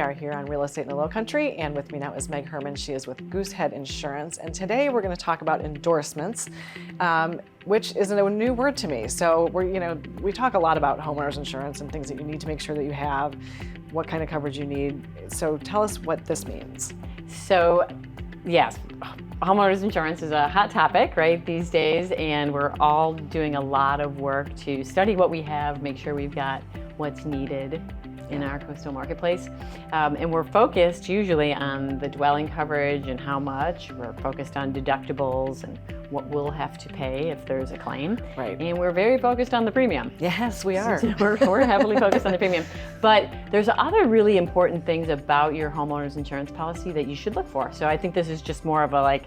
are here on Real Estate in the Lowcountry, and with me now is Meg Herman. She is with Goosehead Insurance, and today we're going to talk about endorsements, which is a new word to me. So we talk a lot about homeowners insurance and things that you need to make sure that you have, what kind of coverage you need. So tell us what this means. So, yes, homeowners insurance is a hot topic, right, these days, and we're all doing a lot of work to study what we have, make sure we've got what's needed in our coastal marketplace. And we're focused usually on the dwelling coverage and how much. We're focused on deductibles and what we'll have to pay if there's a claim. Right. And we're very focused on the premium. Yes, we are. We're heavily focused on the premium. But there's other really important things about your homeowner's insurance policy that you should look for. So I think this is just more of a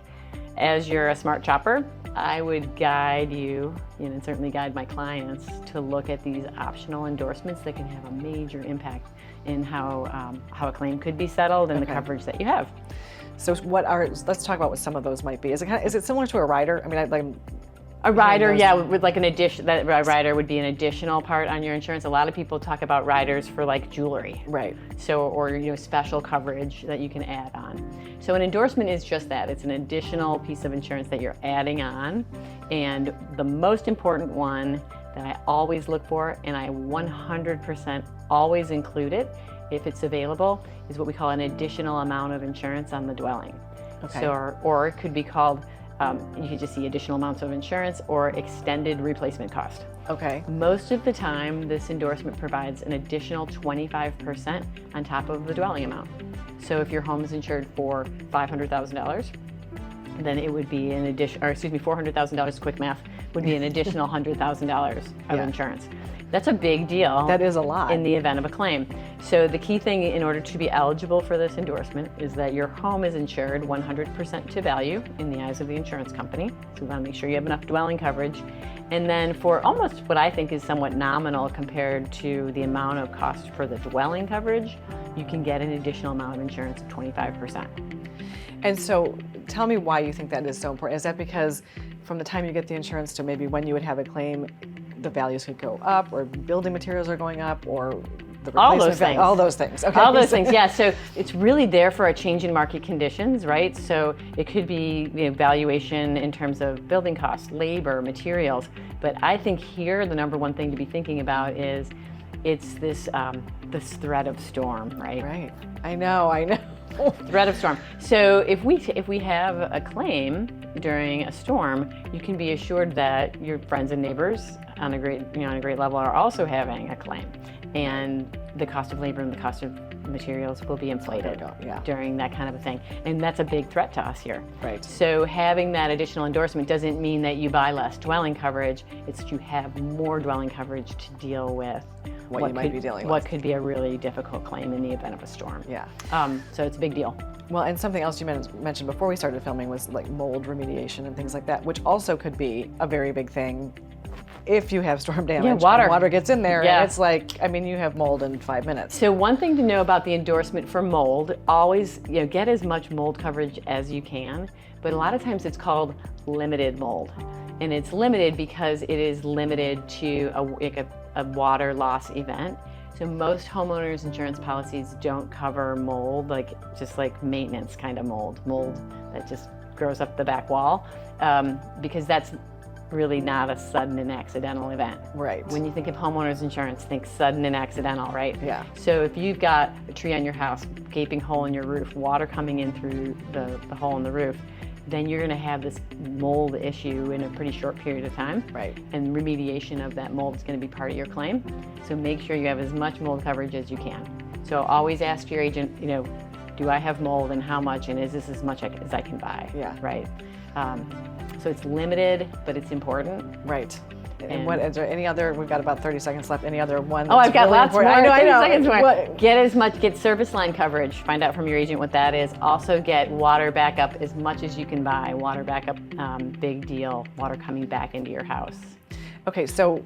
as you're a smart shopper, I would guide you, and certainly guide my clients to look at these optional endorsements that can have a major impact in how a claim could be settled and the coverage that you have. So let's talk about what some of those might be. Is it similar to a rider? I mean, a rider, yeah, with an addition. That a rider would be an additional part on your insurance. A lot of people talk about riders for jewelry, right? So or special coverage that you can add on. So an endorsement is just that. It's an additional piece of insurance that you're adding on, and the most important one that I always look for, and I 100% always include it if it's available, is what we call an additional amount of insurance on the dwelling. Okay. So or it could be called. You could just see additional amounts of insurance or extended replacement cost. Okay. Most of the time, this endorsement provides an additional 25% on top of the dwelling amount. So if your home is insured for $500,000, then it would be an addition, or excuse me, $400,000, quick math, would be an additional $100,000 of insurance. That's a big deal. That is a lot. In the event of a claim. So the key thing in order to be eligible for this endorsement is that your home is insured 100% to value in the eyes of the insurance company. So we want to make sure you have enough dwelling coverage. And then for almost what I think is somewhat nominal compared to the amount of cost for the dwelling coverage, you can get an additional amount of insurance of 25%. And so tell me why you think that is so important. Is that because from the time you get the insurance to maybe when you would have a claim, the values could go up, or building materials are going up, or the replacement all those things. Okay. All those things, yeah. So it's really there for a change in market conditions, right? So it could be valuation in terms of building costs, labor, materials. But I think here the number one thing to be thinking about is it's this threat of storm, right? Right. I know. Threat of storm. So if we have a claim during a storm, you can be assured that your friends and neighbors on a great level are also having a claim, and the cost of labor and the cost of materials will be inflated during that kind of a thing, and that's a big threat to us here. Right. So having that additional endorsement doesn't mean that you buy less dwelling coverage. It's that you have more dwelling coverage to deal with what you might be dealing with. What could be a really difficult claim in the event of a storm. Yeah. So it's a big deal. Well, and something else you mentioned before we started filming was mold remediation and things like that, which also could be a very big thing if you have storm damage. Yeah, water gets in there, yeah. And it's you have mold in 5 minutes. So one thing to know about the endorsement for mold, always get as much mold coverage as you can, but a lot of times it's called limited mold. And it's limited because it is limited to a water loss event. So most homeowners insurance policies don't cover mold, just maintenance kind of mold that just grows up the back wall, because that's really not a sudden and accidental event. Right. When you think of homeowners insurance, think sudden and accidental, right? Yeah. So if you've got a tree on your house, gaping hole in your roof, water coming in through the hole in the roof, then you're going to have this mold issue in a pretty short period of time. Right. And remediation of that mold is going to be part of your claim. So make sure you have as much mold coverage as you can. So always ask your agent, do I have mold and how much, and is this as much as I can buy? Yeah. Right. So it's limited, but it's important. Right. And what is there any other? We've got about 30 seconds left. Any other one? Oh, I've got really lots more. I know. 30 seconds more. Get service line coverage. Find out from your agent what that is. Also get water backup as much as you can buy. Water backup, big deal. Water coming back into your house. Okay, so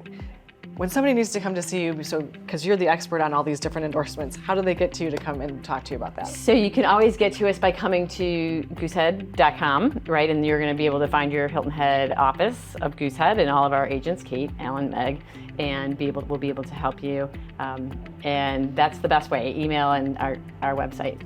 When somebody needs to come to see you, so because you're the expert on all these different endorsements, how do they get to you to come and talk to you about that? So you can always get to us by coming to goosehead.com, right? And you're going to be able to find your Hilton Head office of Goosehead and all of our agents, Kate, Alan, Meg, and we'll be able to help you. And that's the best way, email and our website.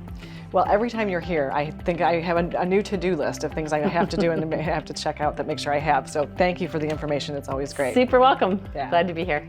Well, every time you're here, I think I have a new to-do list of things I have to do and I have to check out that make sure I have. So thank you for the information. It's always great. Super welcome. Yeah. Glad to be here.